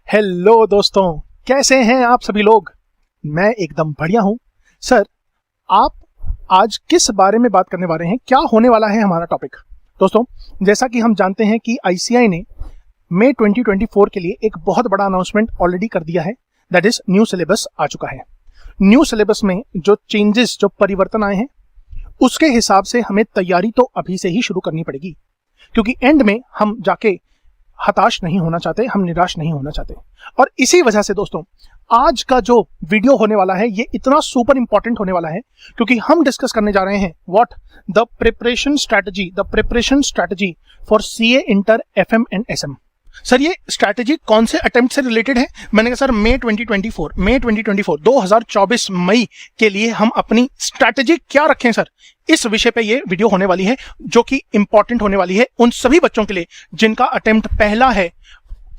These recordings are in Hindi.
हेलो दोस्तों, कैसे हैं आप सभी लोग। मैं एकदम बढ़िया हूं। सर, आप आज किस बारे में बात करने वाले हैं, क्या होने वाला है हमारा टॉपिक। दोस्तों, जैसा कि हम जानते हैं कि आईसीएआई ने मई 2024 के लिए एक बहुत बड़ा अनाउंसमेंट ऑलरेडी कर दिया है। दैट इज न्यू सिलेबस आ चुका है। न्यू सिलेबस में जो चेंजेस, जो परिवर्तन आए हैं, उसके हिसाब से हमें तैयारी तो अभी से ही शुरू करनी पड़ेगी, क्योंकि एंड में हम जाके हताश नहीं होना चाहते, हम निराश नहीं होना चाहते। और इसी वजह से दोस्तों, आज का जो वीडियो होने वाला है ये इतना सुपर इंपॉर्टेंट होने वाला है, क्योंकि हम डिस्कस करने जा रहे हैं what the preparation strategy for CA inter FM and SM. Sir, ये स्ट्रैटेजी कौन से अटेम्प्ट से रिलेटेड है। मैंने कहा सर मई 2024 मई के लिए हम अपनी स्ट्रैटेजी क्या रखें सर। इस विषय पे ये वीडियो होने वाली है, जो कि इंपॉर्टेंट होने वाली है उन सभी बच्चों के लिए जिनका अटेम्प्ट पहला है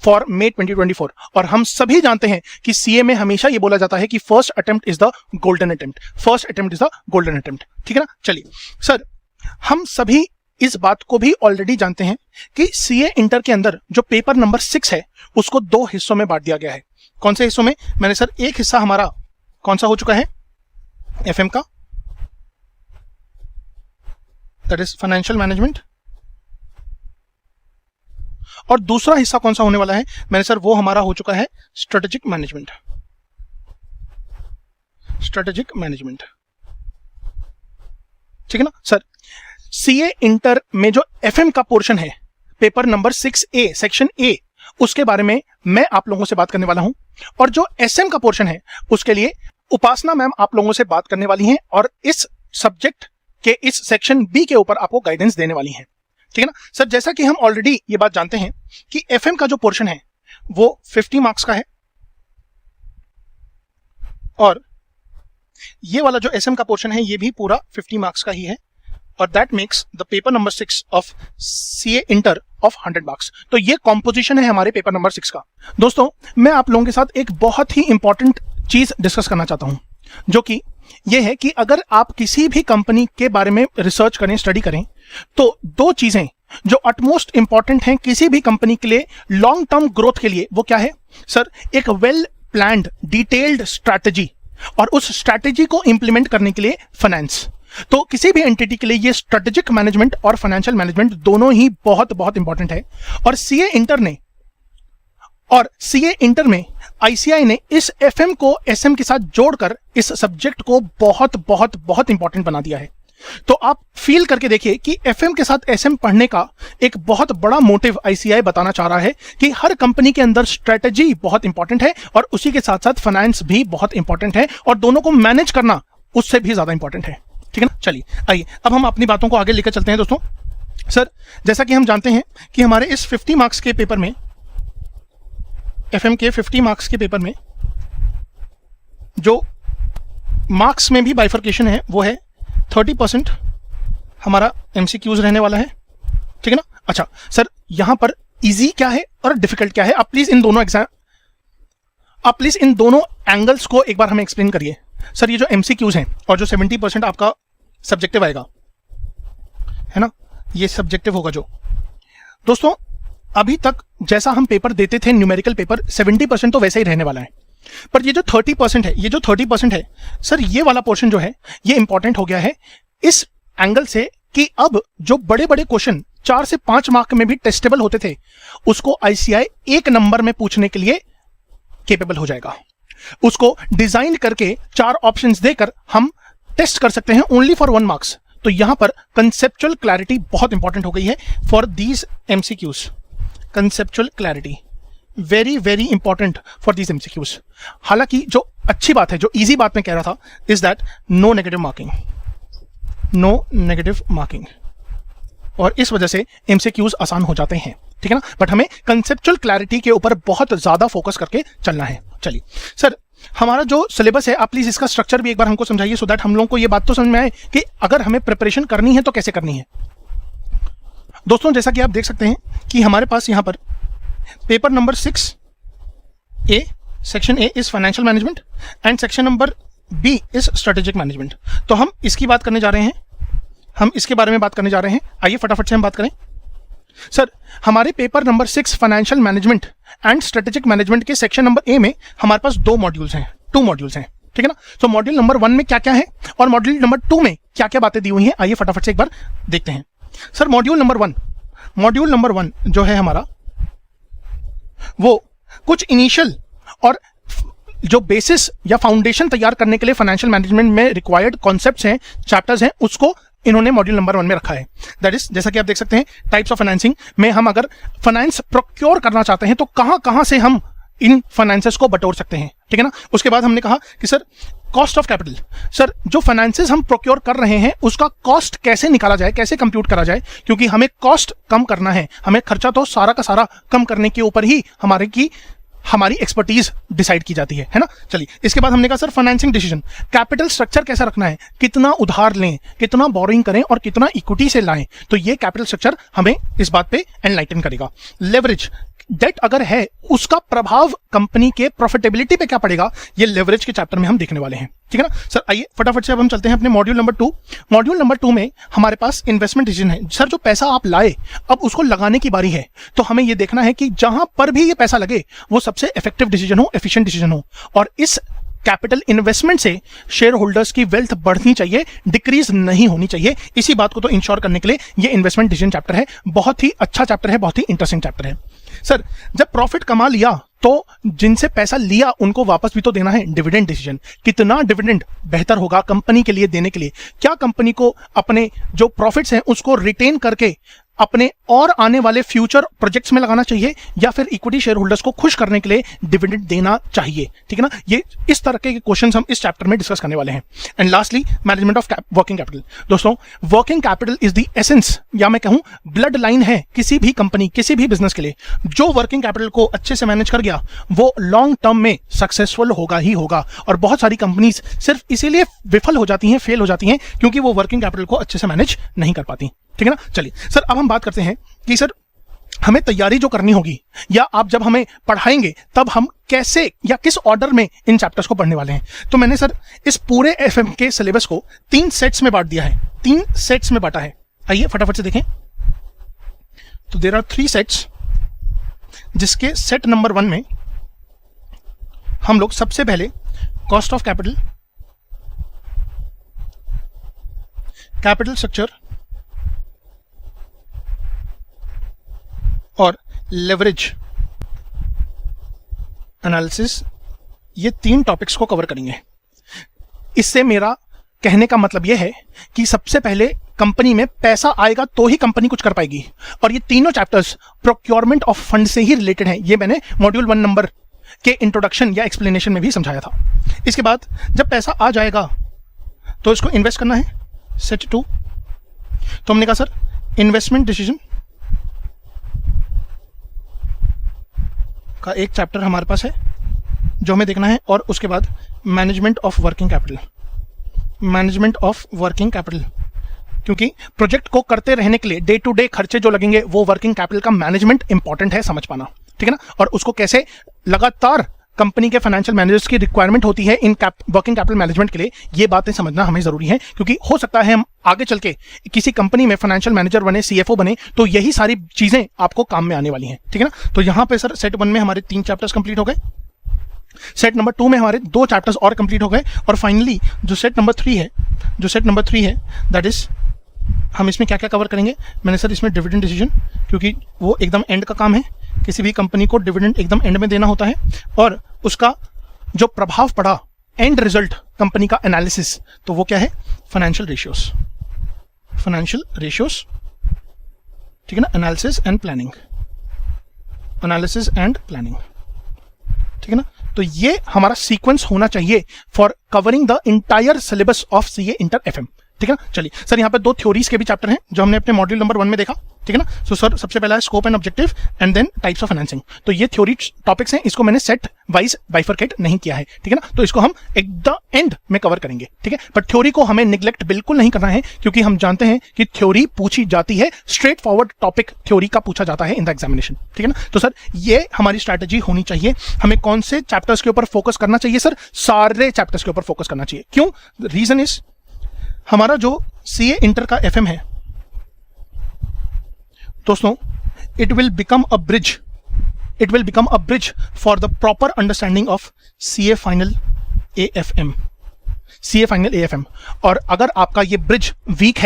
फॉर मई 2024। और हम सभी जानते हैं कि सीए में हमेशा ये बोला जाता है कि first attempt is the golden attempt. ठीक है ना। चलिए सर, हम सभी इस बात को भी ऑलरेडी जानते हैं कि सीए इंटर के अंदर जो पेपर नंबर 6 है उसको 2 हिस्सों में बांट दिया गया है। कौन से हिस्सों में। मैंने सर एक हिस्सा हमारा कौन सा हो चुका है, एफएम का, दैट इज फाइनेंशियल मैनेजमेंट। और दूसरा हिस्सा कौन सा होने वाला है, मैंने सर वो हमारा हो चुका है स्ट्रेटेजिक मैनेजमेंट। ठीक है ना सर। सीए इंटर में जो एफएम का पोर्शन है, पेपर नंबर 6A सेक्शन ए, उसके बारे में मैं आप लोगों से बात करने वाला हूं। और जो एसएम का पोर्शन है उसके लिए उपासना मैम आप लोगों से बात करने वाली हैं और इस सब्जेक्ट के इस सेक्शन बी के ऊपर आपको गाइडेंस देने वाली हैं। ठीक है ना सर। जैसा कि हम ऑलरेडी ये बात जानते हैं कि एफएम का जो पोर्शन है वो 50 मार्क्स का है, और ये वाला जो एसएम का पोर्शन है ये भी पूरा 50 मार्क्स का ही है, और that makes the paper number 6 of CA inter of 100 marks. तो ये कॉम्पोजिशन है हमारे पेपर नंबर 6 का। दोस्तों, मैं आप लोगों के साथ एक बहुत ही इंपॉर्टेंट चीज डिस्कस करना चाहता हूं, जो कि ये है कि अगर आप किसी भी कंपनी के बारे में रिसर्च करें, स्टडी करें, तो 2 चीजें जो अटमोस्ट इंपॉर्टेंट हैं किसी भी कंपनी के लिए लॉन्ग टर्म ग्रोथ के लिए, वो क्या है सर। एक वेल प्लान्ड डिटेल्ड स्ट्रैटेजी, और उस स्ट्रैटेजी को इंप्लीमेंट करने के लिए फाइनेंस। तो किसी भी एंटिटी के लिए ये स्ट्रेटेजिक मैनेजमेंट और फाइनेंशियल मैनेजमेंट दोनों ही बहुत बहुत इंपॉर्टेंट है। और सीए इंटर में आईसीएआई ने इस एफएम को एसएम के साथ जोड़कर इस सब्जेक्ट को बहुत बहुत बहुत इंपॉर्टेंट बना दिया है। तो आप फील करके देखिए कि एफएम के साथ एसएम पढ़ने का एक बहुत बड़ा मोटिव आईसीएआई बताना चाह रहा है कि हर कंपनी के अंदर स्ट्रेटेजी बहुत इंपॉर्टेंट है, और उसी के साथ साथ फाइनेंस भी बहुत इंपॉर्टेंट है, और दोनों को मैनेज करना उससे भी ज्यादा इंपॉर्टेंट है। ठीक है ना। चलिए आइए अब हम अपनी बातों को आगे लेकर चलते हैं। दोस्तों सर, जैसा कि हम जानते हैं कि हमारे इस 50 मार्क्स के पेपर में, एफएम के 50 मार्क्स के पेपर में जो मार्क्स में भी बाइफर्केशन है वो है 30% हमारा एमसीक्यूज रहने वाला है। ठीक है ना। अच्छा सर, यहां पर इजी क्या है और डिफिकल्ट क्या है, आप प्लीज इन दोनों एंगल्स को एक बार हमें एक्सप्लेन करिए। सर, ये जो एमसीक्यूज हैं और जो 70% आपका सब्जेक्टिव आएगा, है ना, ये सब्जेक्टिव होगा जो। दोस्तों, अभी तक जैसा हम पेपर देते थे न्यूमेरिकल पेपर, 70% तो वैसे ही रहने वाला है, पर ये जो 30% है सर, ये वाला पोर्शन जो है ये इंपॉर्टेंट हो गया है इस एंगल से कि अब जो बड़े बड़े क्वेश्चन 4 से 5 मार्क में भी टेस्टेबल होते थे, उसको आईसीएआई 1 नंबर में पूछने के लिए केपेबल हो जाएगा। उसको डिजाइन करके 4 ऑप्शंस देकर हम टेस्ट कर सकते हैं ओनली फॉर 1 मार्क्स। तो यहां पर कंसेप्चुअल क्लैरिटी बहुत इंपॉर्टेंट हो गई है for these MCQs. Conceptual clarity very very important for these MCQs. हालांकि जो अच्छी बात है, जो इजी बात मैं कह रहा था, is that no negative marking, और इस वजह से एमसीक्यूज आसान हो जाते हैं। ठीक है ना। बट हमें कंसेप्चुअल क्लैरिटी के ऊपर बहुत ज्यादा फोकस करके चलना है। चलिए सर, हमारा जो सिलेबस है, आप प्लीज इसका स्ट्रक्चर भी एक बार हमको समझाइए, सो दैट हम लोगों को ये बात तो समझ में आए कि अगर हमें प्रिपरेशन करनी है तो कैसे करनी है। दोस्तों, जैसा कि आप देख सकते हैं कि हमारे पास यहां पर paper number 6A section A is financial management and section number B is strategic management. तो हम इसकी बात करने जा रहे हैं, हम इसके बारे में बात करने जा रहे हैं। आइए फटाफट से हम बात करें। सर हमारे paper number 6 financial management and strategic management के सेक्शन नंबर ए में हमारे पास 2 मॉड्यूल्स हैं, 2 मॉड्यूल्स हैं, ठीक है ना। तो मॉड्यूल नंबर 1 में क्या क्या है और मॉड्यूल नंबर 2 में क्या क्या बातें दी हुई हैं, आइए फटाफट से एक बार देखते हैं। सर मॉड्यूल नंबर 1 जो है हमारा, वो कुछ इनिशियल और जो बेसिस या फाउंडेशन तैयार करने के लिए फाइनेंशियल मैनेजमेंट में रिक्वायर्ड कॉन्सेप्ट्स हैं, चैप्टर्स हैं, उसको इन्होंने मॉड्यूल नंबर 1 में रखा है। दैट इज, जैसा कि आप देख सकते हैं, टाइप्स ऑफ फाइनेंसिंग में हम अगर फाइनेंस प्रोक्योर करना चाहते हैं तो कहां से हम इन फाइनेंसेस को बटोर सकते हैं, ठीक है ना। उसके बाद हमने कहा कि sir cost of capital, sir जो फाइनेंसेस हम प्रोक्योर कर रहे हैं उसका कॉस्ट कैसे निकाला जाए, कैसे कंप्यूट करा जाए, क्योंकि हमें कॉस्ट कम करना है, हमें खर्चा तो सारा का सारा कम करने के ऊपर ही हमारी एक्सपर्टीज डिसाइड की जाती है ना। चलिए, इसके बाद हमने कहा sir financing decision, capital structure कैसा रखना है, कितना उधार लें, कितना बोरिंग करें और कितना इक्विटी से लाएं, तो ये कैपिटल स्ट्रक्चर हमें इस बात पे एनलाइटन करेगा। लेवरेज, डेट अगर है उसका प्रभाव कंपनी के प्रॉफिटेबिलिटी पे क्या पड़ेगा, ये लेवरेज के चैप्टर में हम देखने वाले हैं, ठीक है ना। सर आइए फटाफट से अब हम चलते हैं अपने मॉड्यूल नंबर 2। मॉड्यूल नंबर 2 में हमारे पास इन्वेस्टमेंट डिसीजन है। सर जो पैसा आप लाए, अब उसको लगाने की बारी है, तो हमें ये देखना है कि जहां पर भी ये पैसा लगे वो सबसे इफेक्टिव डिसीजन हो, एफिशिएंट डिसीजन हो, और इस कैपिटल इन्वेस्टमेंट से शेयर होल्डर्स की वेल्थ बढ़नी चाहिए, डिक्रीज नहीं होनी चाहिए। इसी बात को तो इंश्योर करने के लिए ये इन्वेस्टमेंट डिसीजन चैप्टर है। बहुत ही अच्छा चैप्टर है, बहुत ही इंटरेस्टिंग चैप्टर है। सर जब प्रॉफिट कमा लिया तो जिनसे पैसा लिया उनको वापस भी तो देना है, डिविडेंड डिसीजन, कितना डिविडेंड बेहतर होगा कंपनी के लिए देने के लिए, क्या कंपनी को अपने जो प्रॉफिट्स हैं उसको रिटेन करके अपने और आने वाले फ्यूचर प्रोजेक्ट्स में लगाना चाहिए, या फिर इक्विटी शेयर होल्डर्स को खुश करने के लिए डिविडेंड देना चाहिए, ठीक है ना। ये इस तरह के क्वेश्चंस हम इस चैप्टर में डिस्कस करने वाले हैं। And lastly management of working capital. दोस्तों working capital is the essence, या मैं कहूं ब्लड लाइन है किसी भी कंपनी, किसी भी बिजनेस के लिए। जो वर्किंग कैपिटल को अच्छे से मैनेज कर गया वो लॉन्ग टर्म में सक्सेसफुल होगा ही होगा, और बहुत सारी कंपनीज सिर्फ इसीलिए विफल हो जाती हैं, फेल हो जाती हैं, क्योंकि वो वर्किंग कैपिटल को अच्छे से मैनेज नहीं कर पाती, ठीक है ना। चलिए सर अब हम बात करते हैं कि सर हमें तैयारी जो करनी होगी, या आप जब हमें पढ़ाएंगे तब हम कैसे या किस ऑर्डर में इन चैप्टर्स को पढ़ने वाले हैं। तो मैंने सर इस पूरे एफएम के सिलेबस को 3 सेट्स में बांट दिया है, 3 सेट्स में बांटा है। आइए फटाफट से देखें। तो देयर आर 3 सेट्स, जिसके सेट नंबर 1 में हम लोग सबसे पहले cost of capital, capital structure और लेवरेज एनालिसिस, ये 3 टॉपिक्स को कवर करेंगे। इससे मेरा कहने का मतलब यह है कि सबसे पहले कंपनी में पैसा आएगा तो ही कंपनी कुछ कर पाएगी, और ये तीनों चैप्टर्स प्रोक्योरमेंट ऑफ फंड से ही रिलेटेड हैं। ये मैंने मॉड्यूल 1 नंबर के इंट्रोडक्शन या एक्सप्लेनेशन में भी समझाया था। इसके बाद जब पैसा आ जाएगा तो इसको इन्वेस्ट करना है, सेट 2। तो हमने कहा सर इन्वेस्टमेंट डिसीजन का एक चैप्टर हमारे पास है जो हमें देखना है, और उसके बाद management of working capital, management of working capital, क्योंकि प्रोजेक्ट को करते रहने के लिए डे टू डे खर्चे जो लगेंगे वो वर्किंग कैपिटल का मैनेजमेंट इंपॉर्टेंट है समझ पाना, ठीक है ना। और उसको कैसे लगातार कंपनी के फाइनेंशियल मैनेजर्स की रिक्वायरमेंट होती है इन वर्किंग कैपिटल मैनेजमेंट के लिए, ये बातें समझना हमें जरूरी है, क्योंकि हो सकता है हम आगे चल के किसी कंपनी में फाइनेंशियल मैनेजर बने, सीएफओ बने, तो यही सारी चीजें आपको काम में आने वाली हैं, ठीक है ना। तो यहां पे सर सेट 1 में हमारे 3 चैप्टर्स कंप्लीट हो गए, सेट नंबर 2 में हमारे 2 चैप्टर्स और कंप्लीट हो गए, और फाइनली जो सेट नंबर 3 है दैट इज हम इसमें क्या क्या कवर करेंगे। मैंने सर इसमें डिविडेंड डिसीजन, क्योंकि वो एकदम एंड का काम है, किसी भी कंपनी को डिविडेंड एकदम एंड में देना होता है, और उसका जो प्रभाव पड़ा एंड रिजल्ट कंपनी का एनालिसिस, तो वो क्या है, फाइनेंशियल रेशियोस, ठीक है ना, एनालिसिस एंड प्लानिंग, ठीक है ना। तो ये हमारा सीक्वेंस होना चाहिए for covering the entire syllabus of CA inter FM, ठीक है ना। चलिए सर यहाँ पे 2 थ्योरीज के भी चैप्टर हैं जो हमने अपने मॉड्यूल नंबर 1 में देखा, ठीक है ना। सो सर सबसे पहला है scope and objective and then types of financing. तो ये थ्योरी टॉपिक्स हैं, इसको मैंने सेट वाइज बाइफरकेट नहीं किया है, ठीक है ना। तो इसको हम एट द एंड में कवर करेंगे, ठीक है। बट थ्योरी को हमें निग्लेक्ट बिल्कुल नहीं करना है, क्योंकि हम जानते हैं कि थ्योरी पूछी जाती है, स्ट्रेट फॉरवर्ड टॉपिक थ्योरी का पूछा जाता है इन द एग्जामिनेशन, ठीक है ना। तो सर ये हमारी स्ट्रैटेजी होनी चाहिए। हमें कौन से चैप्टर्स के ऊपर फोकस करना चाहिए सर, सारे चैप्टर्स के ऊपर फोकस करना चाहिए। क्यों? रीजन इज हमारा जो सीए इंटर का एफएम है दोस्तों, it will become a bridge. It will become a bridge for the proper understanding of CA Final AFM. CA Final AFM. और अगर आपका ये ब्रिज वीक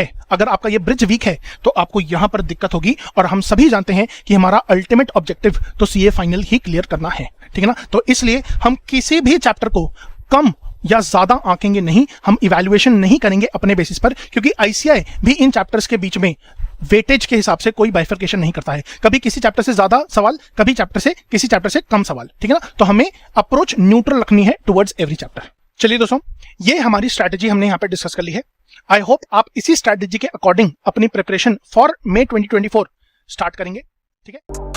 है, तो आपको यहां पर दिक्कत होगी। और हम सभी जानते हैं कि हमारा अल्टीमेट ऑब्जेक्टिव तो CA फाइनल ही क्लियर करना है, ठीक है ना। तो इसलिए हम किसी भी चैप्टर को कम या ज्यादा आंकेंगे नहीं, हम इवैल्यूएशन नहीं करेंगे अपने बेसिस पर, क्योंकि ICI भी इन चैप्टर्स के बीच में वेटेज के हिसाब से कोई बाइफर्केशन नहीं करता है। कभी किसी चैप्टर से ज्यादा सवाल, कभी किसी चैप्टर से कम सवाल, ठीक है ना। तो हमें अप्रोच न्यूट्रल रखनी है टुवर्ड्स एवरी चैप्टर। चलिए दोस्तों, ये हमारी स्ट्रैटेजी हमने यहाँ पे डिस्कस कर ली है। आई होप आप इसी स्ट्रैटेजी के अकॉर्डिंग अपनी प्रिपरेशन फॉर May 2024 स्टार्ट करेंगे, ठीक है।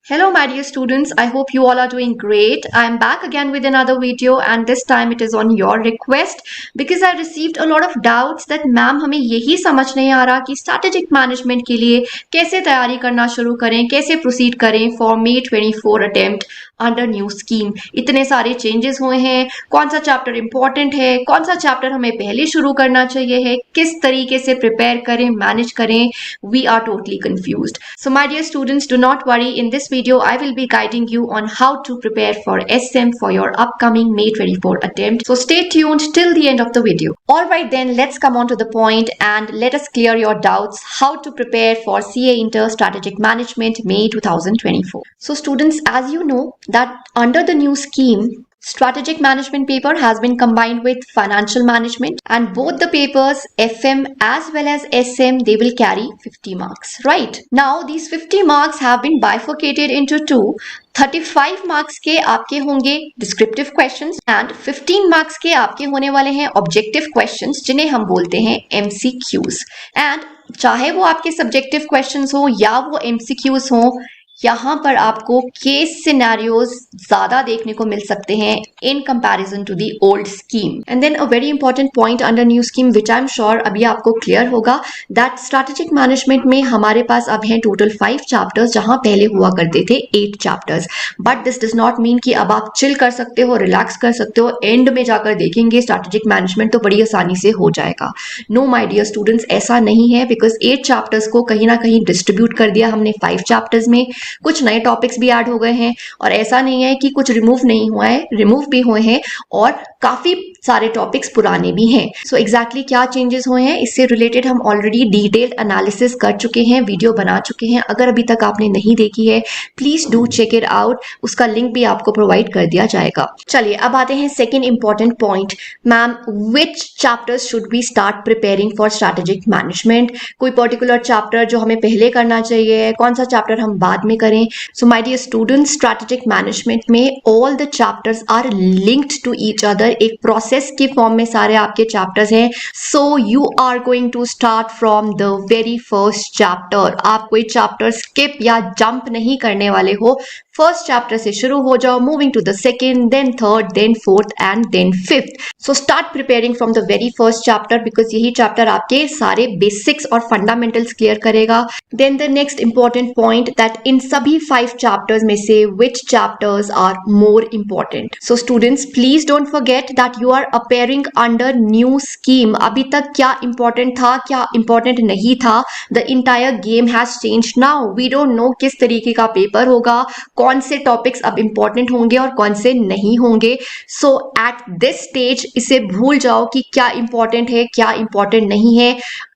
Hello my dear students, I hope you all are doing great. I am back again with another video and this time it is on your request because I received a lot of doubts that ma'am हमें यही समझ नहीं आ रहा कि strategic management के लिए कैसे तैयारी करना शुरू करें, कैसे proceed करें for May 24 attempt under new scheme। इतने सारे changes हुए हैं, कौन सा chapter important है, कौन सा chapter हमें पहले शुरू करना चाहिए है, किस तरीके से prepare करें, manage करें, we are totally confused। So my dear students, do not worry, in this video I will be guiding you on how to prepare for SM for your upcoming May 24 attempt. So stay tuned till the end of the video. Alright then, let's come on to the point and let us clear your doubts how to prepare for CA Inter Strategic Management May 2024. So students, as you know that under the new scheme, Strategic Management paper has been combined with Financial Management and both the papers FM as well as SM they will carry 50 marks, right? Now these 50 marks have been bifurcated into two. 35 marks के आपके होंगे descriptive questions and 15 marks के आपके होने वाले हैं objective questions जिन्हें हम बोलते हैं MCQs। and चाहे वो आपके subjective questions हो या वो MCQs हो, यहाँ पर आपको केस सिनेरियोज ज्यादा देखने को मिल सकते हैं in comparison to the old scheme. And then a very important point under new scheme which I am sure अभी आपको क्लियर होगा दैट स्ट्रैटेजिक मैनेजमेंट में हमारे पास अब हैं टोटल 5 चैप्टर्स जहां पहले हुआ करते थे 8 chapters. But this does not mean कि अब आप चिल कर सकते हो, रिलैक्स कर सकते हो, एंड में जाकर देखेंगे स्ट्रैटेजिक मैनेजमेंट तो बड़ी आसानी से हो जाएगा। नो माय डियर स्टूडेंट्स, ऐसा नहीं है, बिकॉज 8 चैप्टर्स को कहीं ना कहीं डिस्ट्रीब्यूट कर दिया हमने 5 चैप्टर्स में। कुछ नए टॉपिक्स भी ऐड हो गए हैं और ऐसा नहीं है कि कुछ रिमूव नहीं हुआ है, रिमूव भी हुए हैं और काफी सारे टॉपिक्स पुराने भी हैं। सो एग्जैक्टली क्या चेंजेस हुए हैं इससे रिलेटेड हम ऑलरेडी डिटेल्ड एनालिसिस कर चुके हैं, वीडियो बना चुके हैं। अगर अभी तक आपने नहीं देखी है please do check it out, उसका लिंक भी आपको प्रोवाइड कर दिया जाएगा। चलिए अब आते हैं second important point, ma'am which chapters should we start preparing for strategic management. कोई पर्टिकुलर चैप्टर जो हमें पहले करना चाहिए, कौन सा चैप्टर हम बाद में करें। So my dear students, strategic management में all the chapters are linked to each other, एक प्रोसेस के फॉर्म में सारे आपके चैप्टर्स हैं। So you are going to start from the very first chapter. आप कोई चैप्टर स्किप या जंप नहीं करने वाले हो, फर्स्ट चैप्टर से शुरू हो जाओ, moving to the second, then third, then fourth and then fifth. So start preparing from the very first chapter because यही चैप्टर आपके सारे बेसिक्स और फंडामेंटल्स क्लियर करेगा। Then the next important point that इन सभी 5 चैप्टर्स में से which chapters are more important. So students please don't forget that you are appearing under new scheme. अभी तक क्या इंपॉर्टेंट था, क्या इंपॉर्टेंट नहीं था, the entire game has changed now. We don't know किस तरीके का पेपर होगा, कौन से टॉपिक्स अब इंपॉर्टेंट होंगे और कौन से नहीं होंगे। सो एट दिस स्टेज इसे भूल जाओ कि क्या इंपॉर्टेंट है, क्या इंपॉर्टेंट नहीं है।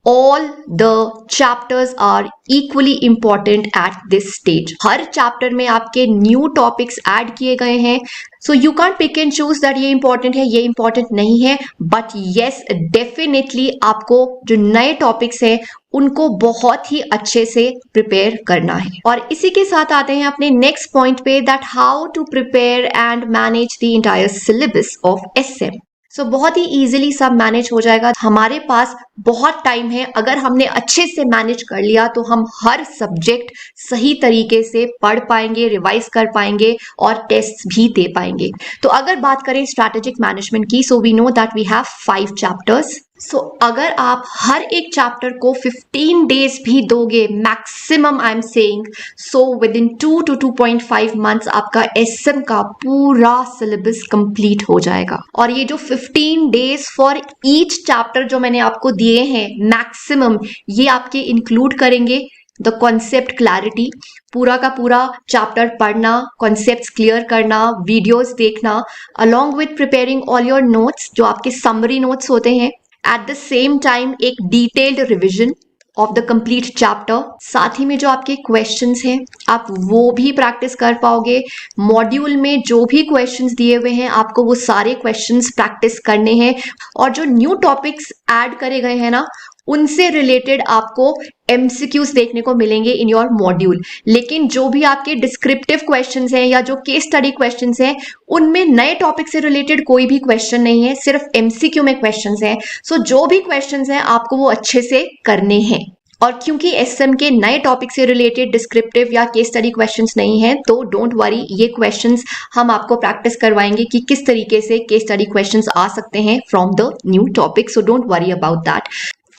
All the chapters are equally important at this stage. हर चैप्टर में आपके न्यू टॉपिक्स ऐड किए गए हैं, so you can't pick and choose that ये इंपॉर्टेंट है, ये इंपॉर्टेंट नहीं है। बट येस डेफिनेटली आपको जो नए टॉपिक्स हैं उनको बहुत ही अच्छे से प्रिपेयर करना है। और इसी के साथ आते हैं अपने नेक्स्ट पॉइंट पे that how to prepare and manage the entire syllabus of SM। So बहुत ही इजीली सब मैनेज हो जाएगा, हमारे पास बहुत टाइम है। अगर हमने अच्छे से मैनेज कर लिया तो हम हर सब्जेक्ट सही तरीके से पढ़ पाएंगे, रिवाइज कर पाएंगे और टेस्ट भी दे पाएंगे। तो अगर बात करें स्ट्रैटेजिक मैनेजमेंट की, so we know that we have 5 chapters. So अगर आप हर एक चैप्टर को 15 डेज भी दोगे maximum, I am saying, so with in 2 to 2.5 months आपका SM का पूरा सिलेबस कंप्लीट हो जाएगा। और ये जो 15 डेज फॉर ईच चैप्टर जो मैंने आपको दिए हैं मैक्सिमम ये आपके इंक्लूड करेंगे द कॉन्सेप्ट क्लैरिटी, पूरा का पूरा चैप्टर पढ़ना, कॉन्सेप्ट्स क्लियर करना, वीडियोस देखना, along with preparing all your notes जो आपके समरी नोट्स होते हैं, एट द सेम टाइम एक detailed revision of the complete chapter, साथ ही में जो आपके क्वेश्चंस हैं आप वो भी प्रैक्टिस कर पाओगे। मॉड्यूल में जो भी क्वेश्चंस दिए हुए हैं आपको वो सारे क्वेश्चंस प्रैक्टिस करने हैं, और जो न्यू टॉपिक्स ऐड करे गए हैं ना उनसे रिलेटेड आपको MCQs देखने को मिलेंगे इन योर मॉड्यूल। लेकिन जो भी आपके डिस्क्रिप्टिव क्वेश्चंस हैं या जो केस स्टडी क्वेश्चंस हैं उनमें नए टॉपिक से रिलेटेड कोई भी क्वेश्चन नहीं है, सिर्फ MCQ में क्वेश्चंस हैं। सो जो भी क्वेश्चंस हैं आपको वो अच्छे से करने हैं। और क्योंकि SM के नए टॉपिक से रिलेटेड डिस्क्रिप्टिव या केस स्टडी क्वेश्चंस नहीं है तो डोंट वरी, ये क्वेश्चंस हम आपको प्रैक्टिस करवाएंगे कि किस तरीके से केस स्टडी क्वेश्चंस आ सकते हैं from the new topic. So don't worry about that.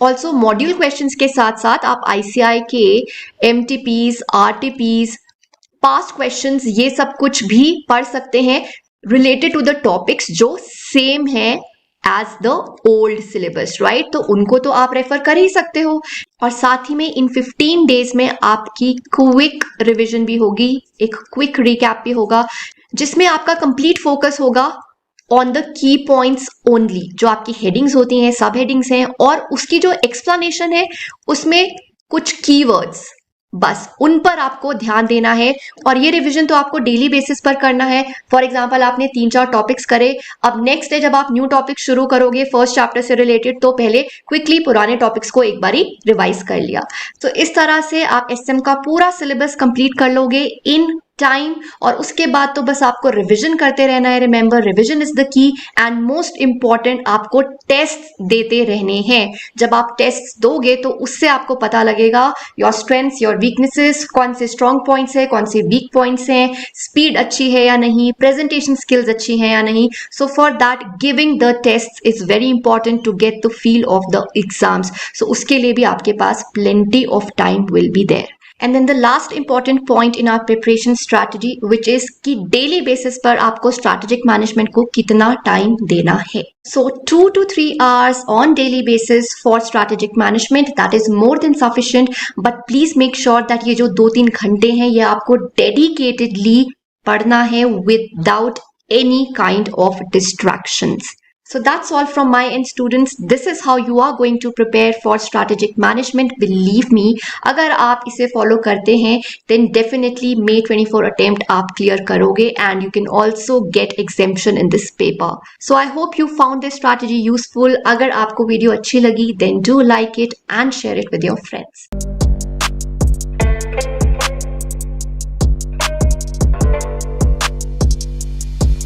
Also module questions के साथ साथ आप ICI के MTPs, RTPs, पास्ट क्वेश्चंस ये सब कुछ भी पढ़ सकते हैं रिलेटेड टू द टॉपिक्स जो सेम है as the old syllabus, right? तो उनको तो आप रेफर कर ही सकते हो। और साथ ही में इन 15 डेज में आपकी क्विक रिविजन भी होगी, एक क्विक रिकैप भी होगा जिसमें आपका कंप्लीट फोकस होगा on the key points only, जो आपकी हेडिंग्स होती हैं, सब हेडिंग्स हैं, और उसकी जो एक्सप्लेनेशन है उसमें कुछ कीवर्ड्स बस उन पर आपको ध्यान देना है। और ये रिवीजन तो आपको डेली बेसिस पर करना है। फॉर एग्जांपल आपने 3-4 टॉपिक्स करे, अब नेक्स्ट डे जब आप न्यू टॉपिक शुरू करोगे फर्स्ट चैप्टर से रिलेटेड तो पहले क्विकली पुराने टॉपिक्स को एक बारी रिवाइज कर लिया। तो इस तरह से आप SM का पूरा सिलेबस कंप्लीट कर लोगे इन टाइम, और उसके बाद तो बस आपको रिवीजन करते रहना है। Remember, revision is the key, and most important आपको टेस्ट देते रहने हैं। जब आप टेस्ट दोगे तो उससे आपको पता लगेगा योर स्ट्रेंथ्स, योर वीकनेसेस, कौन से स्ट्रॉन्ग पॉइंट्स है, कौन से वीक पॉइंट्स हैं, स्पीड अच्छी है या नहीं, प्रेजेंटेशन स्किल्स अच्छी है या नहीं। So for that giving the test is very important to get the feel of the exams. So उसके लिए भी आपके पास plenty of time will be there. And then the last important point in our preparation strategy, which is कि daily basis पर आपको strategic management को कितना time देना है। So 2 to 3 hours on daily basis for strategic management, that is more than sufficient. But please make sure that ये जो 2-3 घंटे हैं ये आपको dedicatedly पढ़ना है without any kind of distractions. So that's all from my end, students. This is how you are going to prepare for strategic management. Believe me, अगर आप इसे follow करते हैं then definitely May 24 attempt आप clear करोगे, and you can also get exemption in this paper. So I hope you found this strategy useful. अगर आपको वीडियो अच्छी लगी then do like it and share it with your friends.